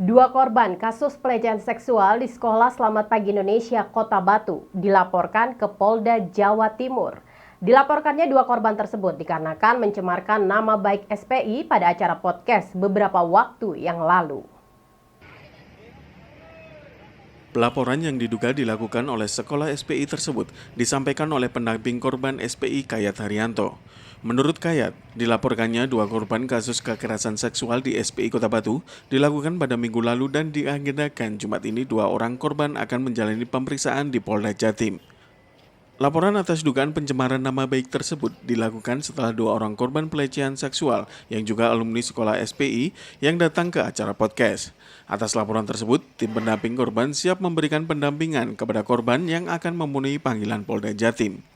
Dua korban kasus pelecehan seksual di Sekolah Selamat Pagi Indonesia Kota Batu dilaporkan ke Polda Jawa Timur. Dilaporkannya dua korban tersebut dikarenakan mencemarkan nama baik SPI pada acara podcast beberapa waktu yang lalu. Pelaporan yang diduga dilakukan oleh sekolah SPI tersebut disampaikan oleh pendamping korban SPI Kayat Haryanto. Menurut Kayat, dilaporkannya dua korban kasus kekerasan seksual di SPI Kota Batu dilakukan pada minggu lalu dan diagendakan Jumat ini dua orang korban akan menjalani pemeriksaan di Polda Jatim. Laporan atas dugaan pencemaran nama baik tersebut dilakukan setelah dua orang korban pelecehan seksual yang juga alumni sekolah SPI yang datang ke acara podcast. Atas laporan tersebut, tim pendamping korban siap memberikan pendampingan kepada korban yang akan memenuhi panggilan Polda Jatim.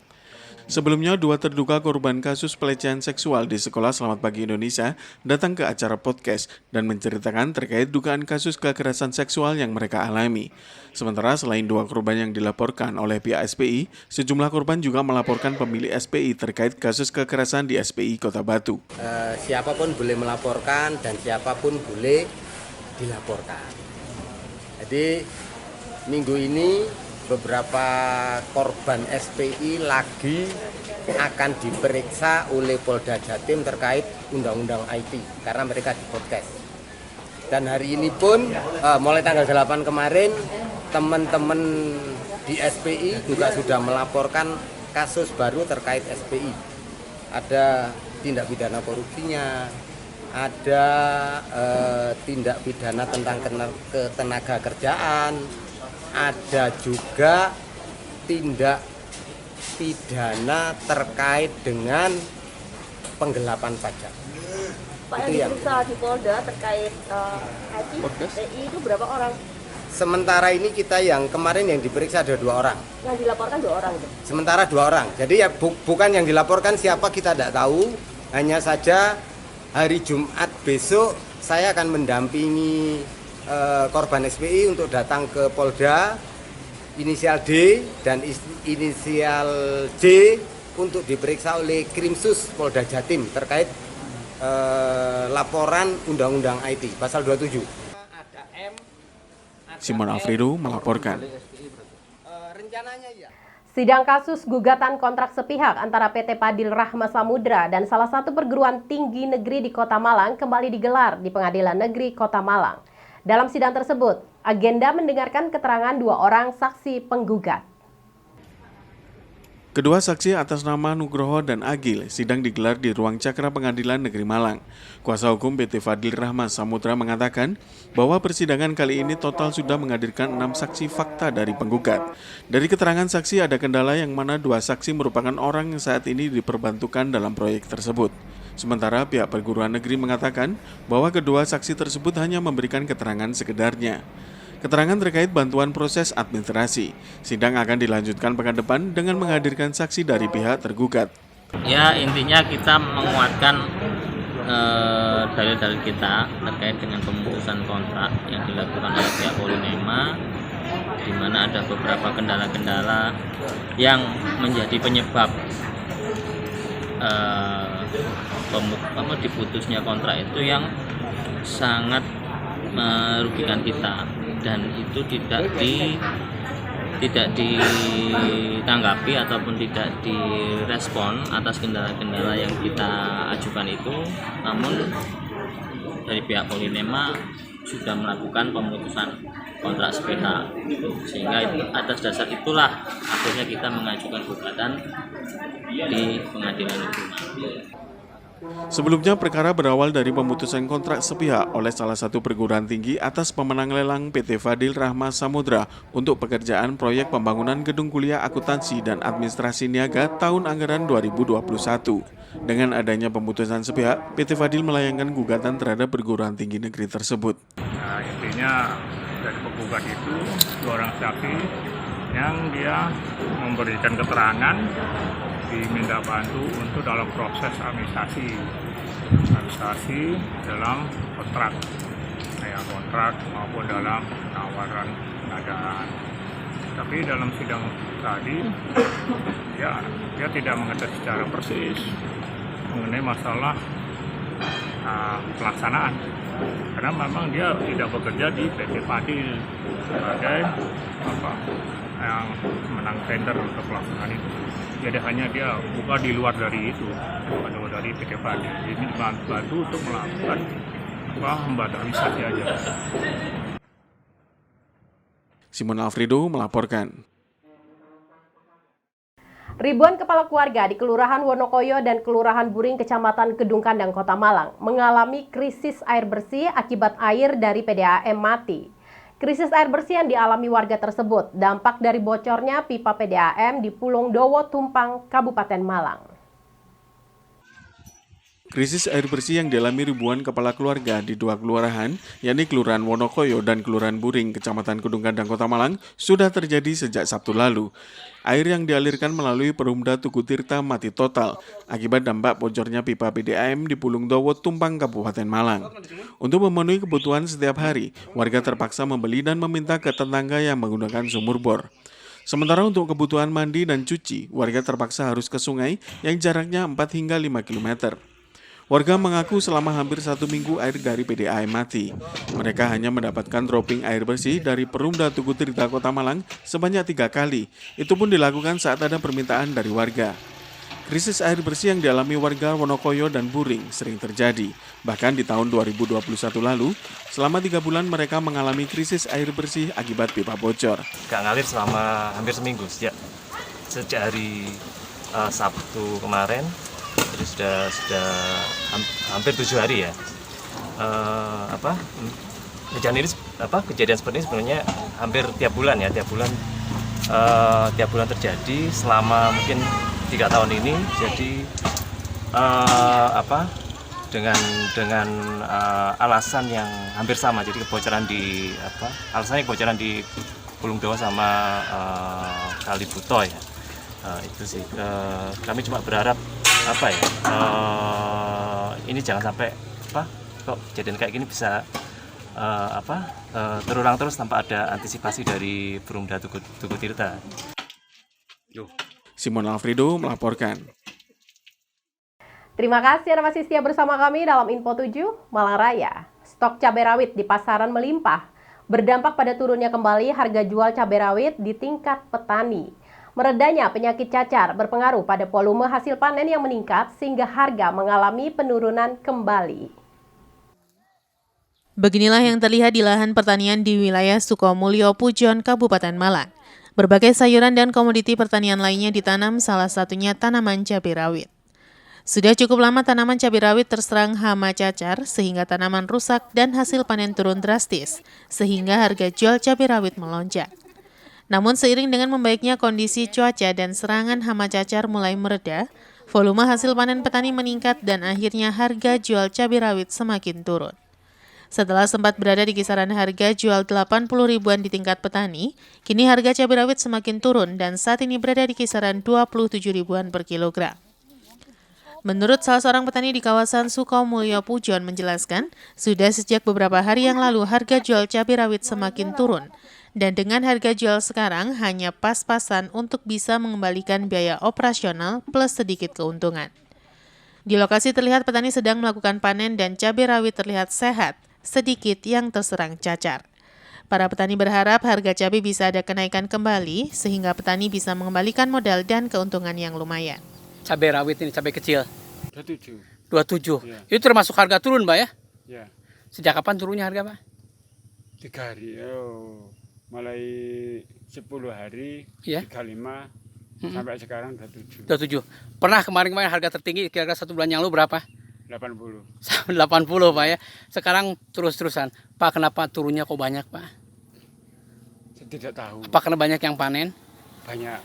Sebelumnya, dua terduga korban kasus pelecehan seksual di Sekolah Selamat Pagi Indonesia datang ke acara podcast dan menceritakan terkait dugaan kasus kekerasan seksual yang mereka alami. Sementara selain dua korban yang dilaporkan oleh pihak SPI, sejumlah korban juga melaporkan pemilik SPI terkait kasus kekerasan di SPI Kota Batu. Siapapun boleh melaporkan dan siapapun boleh dilaporkan. Jadi minggu ini beberapa korban SPI lagi akan diperiksa oleh Polda Jatim terkait Undang-Undang IT karena mereka di podcast. Dan hari ini pun mulai tanggal 8 kemarin teman-teman di SPI juga sudah melaporkan kasus baru terkait SPI. Ada tindak pidana korupsinya, ada tindak pidana tentang ketenaga kerjaan, ada juga tindak pidana terkait dengan penggelapan pajak. Pak, yang diperiksa di Polda terkait SPI itu berapa orang? Sementara ini kita yang kemarin yang diperiksa ada 2 orang. Yang dilaporkan 2 orang itu? Sementara 2 orang. Jadi ya bukan yang dilaporkan siapa kita tidak tahu. Hanya saja hari Jumat besok saya akan mendampingi korban SPI untuk datang ke Polda, inisial D dan inisial J untuk diperiksa oleh Krimsus Polda Jatim terkait laporan Undang-Undang IT pasal 27. Simon Alfredo melaporkan. Sidang kasus gugatan kontrak sepihak antara PT Fadil Rahma Samudra dan salah satu perguruan tinggi negeri di Kota Malang kembali digelar di Pengadilan Negeri Kota Malang. Dalam sidang tersebut, agenda mendengarkan keterangan 2 orang saksi penggugat. Kedua saksi atas nama Nugroho dan Agil sidang digelar di ruang Cakra Pengadilan Negeri Malang. Kuasa hukum PT Fadil Rahma Samudra mengatakan bahwa persidangan kali ini total sudah menghadirkan 6 saksi fakta dari penggugat. Dari keterangan saksi ada kendala yang mana 2 saksi merupakan orang yang saat ini diperbantukan dalam proyek tersebut. Sementara pihak perguruan negeri mengatakan bahwa kedua saksi tersebut hanya memberikan keterangan sekedarnya. Keterangan terkait bantuan proses administrasi. Sidang akan dilanjutkan pekan depan dengan menghadirkan saksi dari pihak tergugat. Ya, intinya kita menguatkan dalil-dalil kita terkait dengan pemutusan kontrak yang dilakukan oleh pihak Polinema, di mana ada beberapa kendala-kendala yang menjadi penyebab diputusnya kontrak itu yang sangat merugikan kita, dan itu tidak ditanggapi ataupun tidak direspon atas kendala-kendala yang kita ajukan itu. Namun dari pihak Polinema sudah melakukan pemutusan kontrak sepihak, sehingga atas dasar itulah akhirnya kita mengajukan gugatan di Pengadilan Negeri. Sebelumnya perkara berawal dari pemutusan kontrak sepihak oleh salah satu perguruan tinggi atas pemenang lelang PT Fadil Rahma Samudra untuk pekerjaan proyek pembangunan gedung kuliah akuntansi dan administrasi niaga tahun anggaran 2021. Dengan adanya pemutusan sepihak, PT Fadil melayangkan gugatan terhadap perguruan tinggi negeri tersebut. Nah, intinya dari penggugat itu 2 orang saksi yang dia memberikan keterangan diminta bantu untuk dalam proses administrasi dalam kontrak maupun dalam penawaran pengadaan. Tapi dalam sidang tadi dia tidak mengerti secara persis mengenai masalah pelaksanaan karena memang dia tidak bekerja di PT Padil sebagai yang menang tender untuk pelaksanaan itu. Jadi hanya dia buka di luar dari itu, bukan dari PT Padil. Ini bantu untuk melakukan membatasi aja. Simon Alfredo melaporkan. Ribuan kepala keluarga di Kelurahan Wonokoyo dan Kelurahan Buring, Kecamatan Kedung Kandang, Kota Malang, mengalami krisis air bersih akibat air dari PDAM mati. Krisis air bersih yang dialami warga tersebut dampak dari bocornya pipa PDAM di Pulung Dowo Tumpang, Kabupaten Malang. Krisis air bersih yang dialami ribuan kepala keluarga di dua kelurahan, yakni Kelurahan Wonokoyo dan Kelurahan Buring, Kecamatan Kedung Kandang, Kota Malang, sudah terjadi sejak Sabtu lalu. Air yang dialirkan melalui Perumda Tugu Tirta mati total akibat dampak bocornya pipa PDAM di Pulung Dowo Tumpang, Kabupaten Malang. Untuk memenuhi kebutuhan setiap hari, warga terpaksa membeli dan meminta ke tetangga yang menggunakan sumur bor. Sementara untuk kebutuhan mandi dan cuci, warga terpaksa harus ke sungai yang jaraknya 4 hingga 5 km. Warga mengaku selama hampir 1 minggu air dari PDAM mati. Mereka hanya mendapatkan dropping air bersih dari Perumda Tugu Tirta Kota Malang sebanyak 3 kali. Itu pun dilakukan saat ada permintaan dari warga. Krisis air bersih yang dialami warga Wonokoyo dan Buring sering terjadi. Bahkan di tahun 2021 lalu, selama 3 bulan mereka mengalami krisis air bersih akibat pipa bocor. Gak ngalir selama hampir seminggu, sejak hari Sabtu kemarin. Jadi sudah hampir 7 hari ya. Kejadian seperti ini sebenarnya hampir tiap bulan terjadi selama mungkin 3 tahun ini. Jadi dengan alasan yang hampir sama. Jadi alasannya kebocoran di Pulung Dowo sama Kali Buto ya. Itu sih. Kami cuma berharap ini jangan sampai kok kejadian kayak gini bisa terulang terus tanpa ada antisipasi dari Perumda Tugu Tirta. Simon Alfredo melaporkan. Terima kasih Anda masih setia bersama kami dalam Info 7 Malang Raya. Stok cabai rawit di pasaran melimpah, berdampak pada turunnya kembali harga jual cabai rawit di tingkat petani. Meredanya penyakit cacar berpengaruh pada volume hasil panen yang meningkat sehingga harga mengalami penurunan kembali. Beginilah yang terlihat di lahan pertanian di wilayah Sukomulyo, Pujon, Kabupaten Malang. Berbagai sayuran dan komoditi pertanian lainnya ditanam, salah satunya tanaman cabai rawit. Sudah cukup lama tanaman cabai rawit terserang hama cacar sehingga tanaman rusak dan hasil panen turun drastis, sehingga harga jual cabai rawit melonjak. Namun seiring dengan membaiknya kondisi cuaca dan serangan hama cacar mulai mereda, volume hasil panen petani meningkat dan akhirnya harga jual cabai rawit semakin turun. Setelah sempat berada di kisaran harga jual 80 ribuan di tingkat petani, kini harga cabai rawit semakin turun dan saat ini berada di kisaran 27 ribuan per kilogram. Menurut salah seorang petani di kawasan Sukomulyo, Pujon menjelaskan, sudah sejak beberapa hari yang lalu harga jual cabai rawit semakin turun. Dan dengan harga jual sekarang hanya pas-pasan untuk bisa mengembalikan biaya operasional plus sedikit keuntungan. Di lokasi terlihat petani sedang melakukan panen dan cabai rawit terlihat sehat, sedikit yang terserang cacar. Para petani berharap harga cabai bisa ada kenaikan kembali sehingga petani bisa mengembalikan modal dan keuntungan yang lumayan. Cabai rawit ini cabai kecil. 27. Ya. Itu termasuk harga turun, Pak ya? Ya. Sejak kapan turunnya harga, Pak? 3 hari. Mulai 10 hari, ya? 35, sampai sekarang 27. 27. Pernah kemarin harga tertinggi kira-kira 1 bulan yang lalu berapa? 80. 80, Pak ya. Sekarang terus-terusan. Pak, kenapa turunnya kok banyak, Pak? Saya tidak tahu. Apa karena banyak yang panen? Banyak.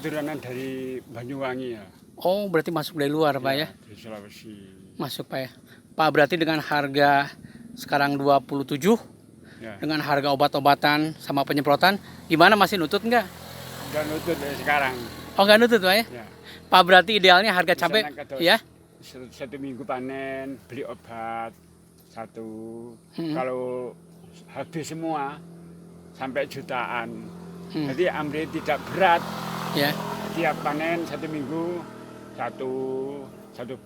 Turunan dari Banyuwangi ya. Oh, berarti masuk dari luar, Pak ya? Dari Sulawesi. Masuk, Pak ya. Pak, berarti dengan harga sekarang 27, ya, dengan harga obat-obatan sama penyemprotan, gimana, masih nutut nggak? Nggak nutut sekarang. Oh, nggak nutut, Pak ya? Ya. Pak, berarti idealnya harga cabai, ya? 1 minggu panen, beli obat 1. Kalau habis semua, sampai jutaan. Jadi ambil tidak berat. Ya. Tiap panen 1 minggu, 1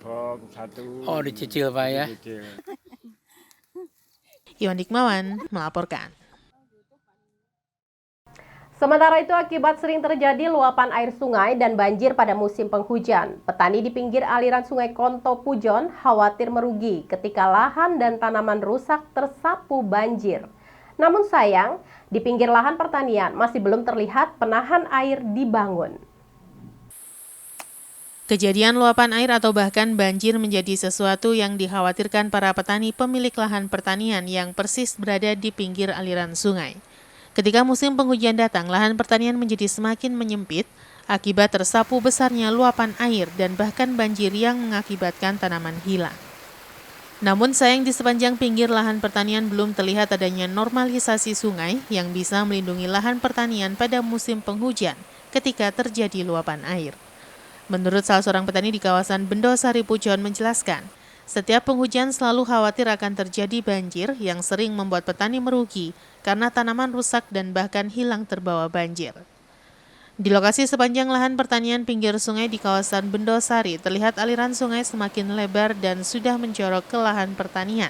box, 1. Oh, dicicil, Pak ya? Dicicil. Iwan Dikmawan melaporkan. Sementara itu, akibat sering terjadi luapan air sungai dan banjir pada musim penghujan, petani di pinggir aliran sungai Konto Pujon khawatir merugi ketika lahan dan tanaman rusak tersapu banjir. Namun sayang, di pinggir lahan pertanian masih belum terlihat penahan air dibangun. Kejadian luapan air atau bahkan banjir menjadi sesuatu yang dikhawatirkan para petani pemilik lahan pertanian yang persis berada di pinggir aliran sungai. Ketika musim penghujan datang, lahan pertanian menjadi semakin menyempit akibat tersapu besarnya luapan air dan bahkan banjir yang mengakibatkan tanaman hilang. Namun sayang di sepanjang pinggir lahan pertanian belum terlihat adanya normalisasi sungai yang bisa melindungi lahan pertanian pada musim penghujan ketika terjadi luapan air. Menurut salah seorang petani di kawasan Bendosari Pujon menjelaskan, setiap penghujan selalu khawatir akan terjadi banjir yang sering membuat petani merugi karena tanaman rusak dan bahkan hilang terbawa banjir. Di lokasi sepanjang lahan pertanian pinggir sungai di kawasan Bendosari, terlihat aliran sungai semakin lebar dan sudah menjorok ke lahan pertanian.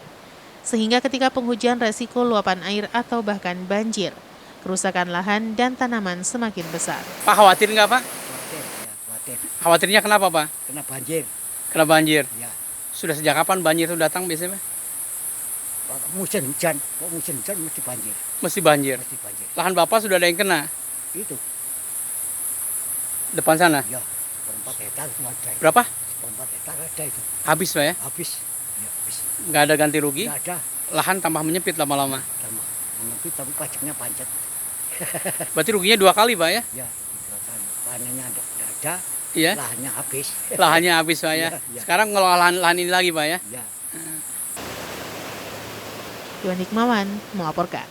Sehingga ketika penghujan resiko luapan air atau bahkan banjir, kerusakan lahan dan tanaman semakin besar. Pak khawatir nggak Pak? Khawatir. Khawatirnya kenapa Pak? Kena banjir. Kena banjir? Ya. Sudah sejak kapan banjir itu datang biasanya? Musim hujan mesti banjir. Mesti banjir? Mesti banjir. Lahan Bapak sudah ada yang kena? Itu. Depan sana? Ya, 4 hektar semua ada. Berapa? 4 hektar ada itu. Habis Pak ya? Habis. Ya, habis. Nggak ada ganti rugi? Nggak ada. Lahan tambah menyempit lama-lama? Tambah menyempit tapi pajaknya pancet. Berarti ruginya 2 kali Pak ya? Ya, panennya nggak ada. Iya. Lahannya habis. Lahannya habis Pak ya? Ya. Sekarang ngelola lahan ini lagi Pak ya? Ya. Iwan Dikmawan melaporkan.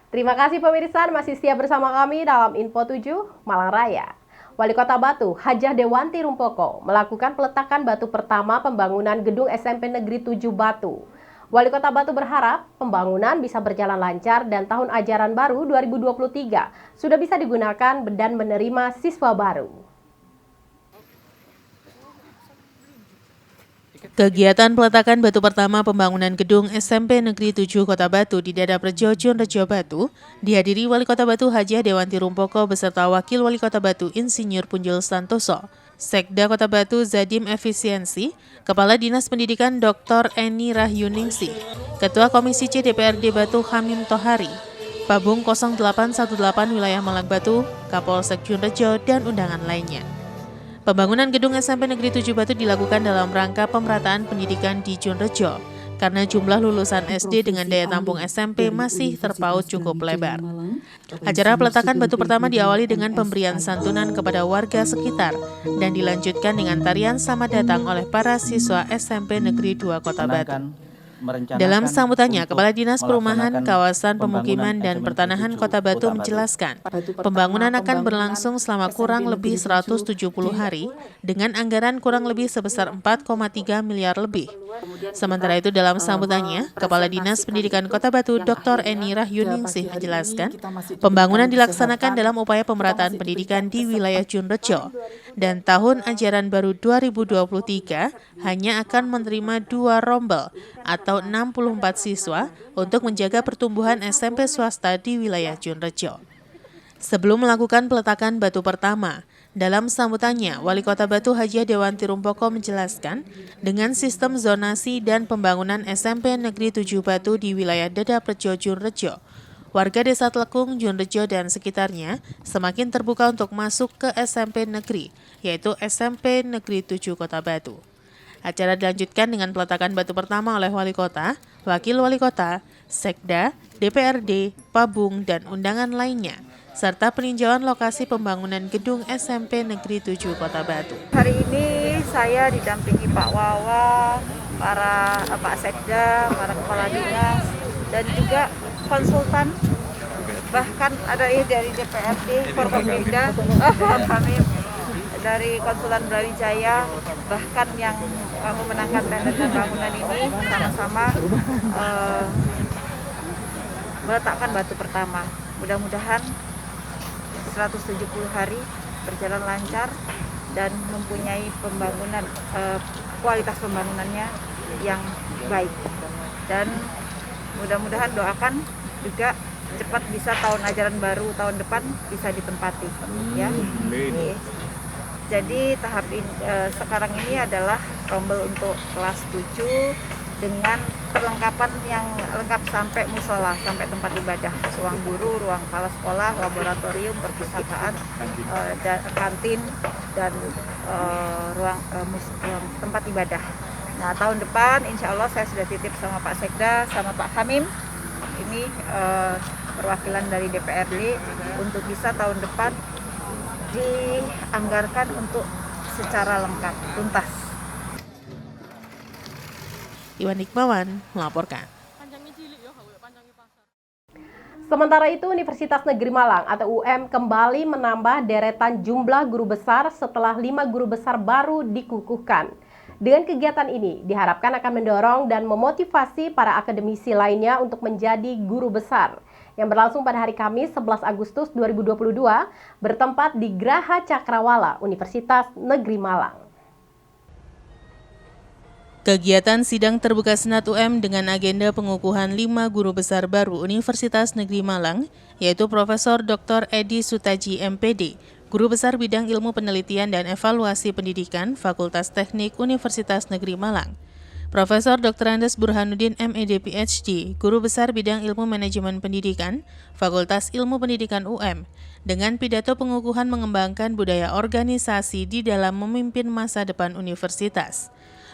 Terima kasih pemirsa masih setia bersama kami dalam Info 7 Malang Raya. Wali Kota Batu, Hajah Dewanti Rumpoko, melakukan peletakan batu pertama pembangunan gedung SMP Negeri 7 Batu. Wali Kota Batu berharap pembangunan bisa berjalan lancar dan tahun ajaran baru 2023 sudah bisa digunakan dan menerima siswa baru. Kegiatan peletakan batu pertama pembangunan gedung SMP Negeri 7 Kota Batu di Dadaprejo, Junrejo, Batu dihadiri Wali Kota Batu Hajah Dewanti Rumpoko beserta Wakil Wali Kota Batu Insinyur Punjul Santoso, Sekda Kota Batu Zadim Efisiensi, Kepala Dinas Pendidikan Dr. Eni Rahyuningsih, Ketua Komisi C DPRD Batu Hamim Tohari, Pabung 0818 Wilayah Malang Batu, Kapolsek Junrejo, dan undangan lainnya. Pembangunan gedung SMP Negeri 7 Batu dilakukan dalam rangka pemerataan pendidikan di Junrejo, karena jumlah lulusan SD dengan daya tampung SMP masih terpaut cukup lebar. Acara peletakan batu pertama diawali dengan pemberian santunan kepada warga sekitar dan dilanjutkan dengan tarian selamat datang oleh para siswa SMP Negeri 2 Kota Batu. Dalam sambutannya, Kepala Dinas Perumahan, Kawasan Pemukiman dan Pertanahan Kota Batu menjelaskan, pembangunan akan berlangsung selama kurang lebih 170 hari dengan anggaran kurang lebih sebesar 4,3 miliar lebih. Sementara itu dalam sambutannya, Kepala Dinas Pendidikan Kota Batu Dr. Eni Rahyuningsih menjelaskan, pembangunan dilaksanakan dalam upaya pemerataan pendidikan di wilayah Junrejo dan tahun ajaran baru 2023 hanya akan menerima 2 rombel atau 64 siswa untuk menjaga pertumbuhan SMP swasta di wilayah Junrejo. Sebelum melakukan peletakan batu pertama, dalam sambutannya, Wali Kota Batu Hajah Dewanti Rumpoko menjelaskan, dengan sistem zonasi dan pembangunan SMP Negeri 7 Batu di wilayah Dadaprejo, Junrejo, warga Desa Telekung, Junrejo dan sekitarnya semakin terbuka untuk masuk ke SMP Negeri, yaitu SMP Negeri 7 Kota Batu. Acara dilanjutkan dengan peletakan batu pertama oleh Wali Kota, Wakil Wali Kota, Sekda, DPRD, Pabung, dan undangan lainnya, serta peninjauan lokasi pembangunan gedung SMP Negeri 7 Kota Batu. Hari ini saya didampingi Pak Wawa, Pak Sekda, para kepala dinas, dan juga konsultan, bahkan ada dari DPRD, Forkompimda, kami dari konsulan Brawijaya, bahkan yang memenangkan tender bangunan ini sama-sama meletakkan batu pertama. Mudah-mudahan 170 hari berjalan lancar dan mempunyai pembangunan kualitas pembangunannya yang baik. dan mudah-mudahan doakan juga cepat bisa tahun ajaran baru tahun depan bisa ditempati ya. Jadi tahap ini, sekarang ini adalah rombel untuk kelas 7 dengan perlengkapan yang lengkap sampai musola, sampai tempat ibadah, ruang guru, ruang kepala sekolah, laboratorium, perpustakaan, kantin, dan ruang tempat ibadah. Nah, tahun depan insya Allah saya sudah titip sama Pak Sekda, sama Pak Hamim, ini perwakilan dari DPRD, untuk bisa tahun depan dianggarkan untuk secara lengkap, tuntas. Iwan Iqbawan melaporkan. Sementara itu, Universitas Negeri Malang atau UM kembali menambah deretan jumlah guru besar setelah 5 guru besar baru dikukuhkan. Dengan kegiatan ini, diharapkan akan mendorong dan memotivasi para akademisi lainnya untuk menjadi guru besar, yang berlangsung pada hari Kamis 11 Agustus 2022 bertempat di Graha Cakrawala, Universitas Negeri Malang. Kegiatan sidang terbuka Senat UM dengan agenda pengukuhan 5 guru besar baru Universitas Negeri Malang, yaitu Profesor Dr. Edi Sutaji MPD, Guru Besar Bidang Ilmu Penelitian dan Evaluasi Pendidikan Fakultas Teknik Universitas Negeri Malang, Profesor Dr. Andes Burhanuddin MED PhD, Guru Besar Bidang Ilmu Manajemen Pendidikan Fakultas Ilmu Pendidikan UM, dengan pidato pengukuhan mengembangkan budaya organisasi di dalam memimpin masa depan universitas.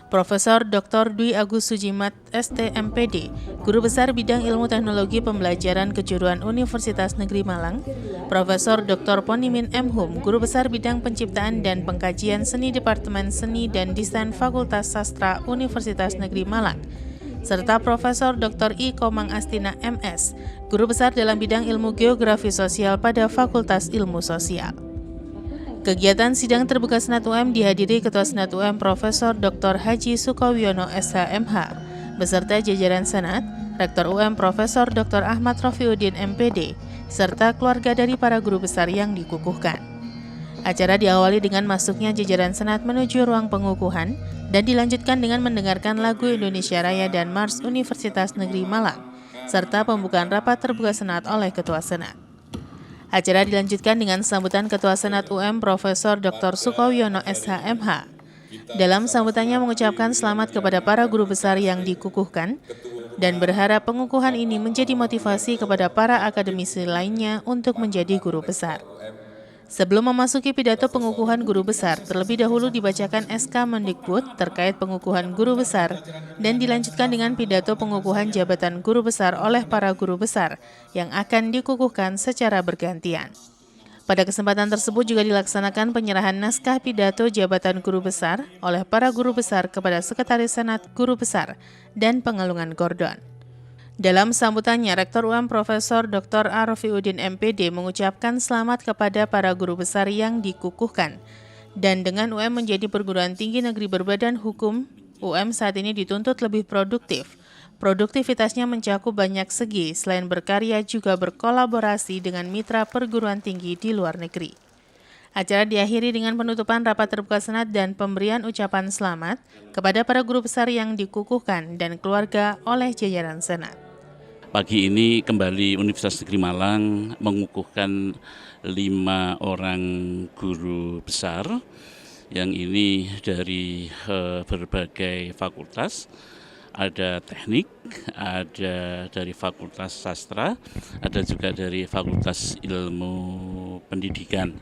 Profesor Dr. Dwi Agus Sujimat STMPD, Guru Besar Bidang Ilmu Teknologi Pembelajaran Kejuruan Universitas Negeri Malang, Profesor Dr. Ponimin M. Hum, Guru Besar Bidang Penciptaan dan Pengkajian Seni Departemen Seni dan Desain Fakultas Sastra Universitas Negeri Malang, serta Profesor Dr. I. Komang Astina MS, Guru Besar dalam Bidang Ilmu Geografi Sosial pada Fakultas Ilmu Sosial. Kegiatan sidang terbuka Senat UM dihadiri Ketua Senat UM Profesor Dr. Haji Sukowiono SHMH, beserta jajaran Senat, Rektor UM Profesor Dr. Ahmad Rofiuddin MPD, serta keluarga dari para guru besar yang dikukuhkan. Acara diawali dengan masuknya jajaran Senat menuju ruang pengukuhan dan dilanjutkan dengan mendengarkan lagu Indonesia Raya dan Mars Universitas Negeri Malang, serta pembukaan rapat terbuka Senat oleh Ketua Senat. Acara dilanjutkan dengan sambutan Ketua Senat UM Profesor Dr. Sukowiono SHMH. Dalam sambutannya mengucapkan selamat kepada para guru besar yang dikukuhkan dan berharap pengukuhan ini menjadi motivasi kepada para akademisi lainnya untuk menjadi guru besar. Sebelum memasuki pidato pengukuhan guru besar, terlebih dahulu dibacakan SK Mendikbud terkait pengukuhan guru besar dan dilanjutkan dengan pidato pengukuhan jabatan guru besar oleh para guru besar yang akan dikukuhkan secara bergantian. Pada kesempatan tersebut juga dilaksanakan penyerahan naskah pidato jabatan guru besar oleh para guru besar kepada Sekretaris Senat Guru Besar dan pengalungan kordon. Dalam sambutannya, Rektor UM Profesor Dr. Rofiuddin MPD mengucapkan selamat kepada para guru besar yang dikukuhkan. Dan dengan UM menjadi perguruan tinggi negeri berbadan hukum, UM saat ini dituntut lebih produktif. Produktivitasnya mencakup banyak segi, selain berkarya juga berkolaborasi dengan mitra perguruan tinggi di luar negeri. Acara diakhiri dengan penutupan rapat terbuka Senat dan pemberian ucapan selamat kepada para guru besar yang dikukuhkan dan keluarga oleh jajaran Senat. Pagi ini kembali Universitas Negeri Malang mengukuhkan 5 orang guru besar yang ini dari berbagai fakultas. Ada teknik, ada dari fakultas sastra, ada juga dari fakultas ilmu pendidikan.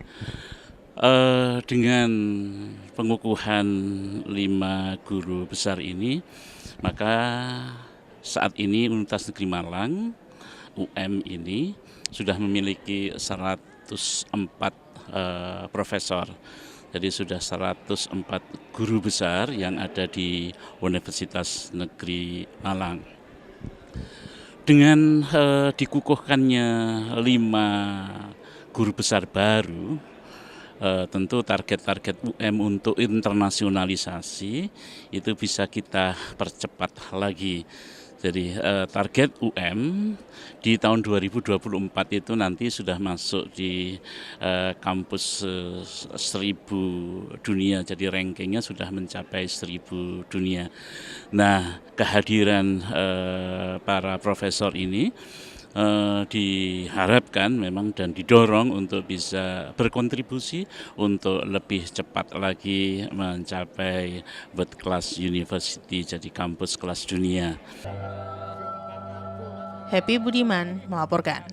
Dengan pengukuhan 5 guru besar ini, maka saat ini Universitas Negeri Malang, UM ini sudah memiliki 104 profesor. Jadi sudah 104 guru besar yang ada di Universitas Negeri Malang. Dengan dikukuhkannya 5 guru besar baru, tentu target-target UM untuk internasionalisasi itu bisa kita percepat lagi. Jadi target UM di tahun 2024 itu nanti sudah masuk di kampus 1000 dunia, jadi rankingnya sudah mencapai 1000 dunia. Nah, kehadiran para profesor ini diharapkan memang dan didorong untuk bisa berkontribusi untuk lebih cepat lagi mencapai world class university, jadi kampus kelas dunia. Happy Budiman melaporkan.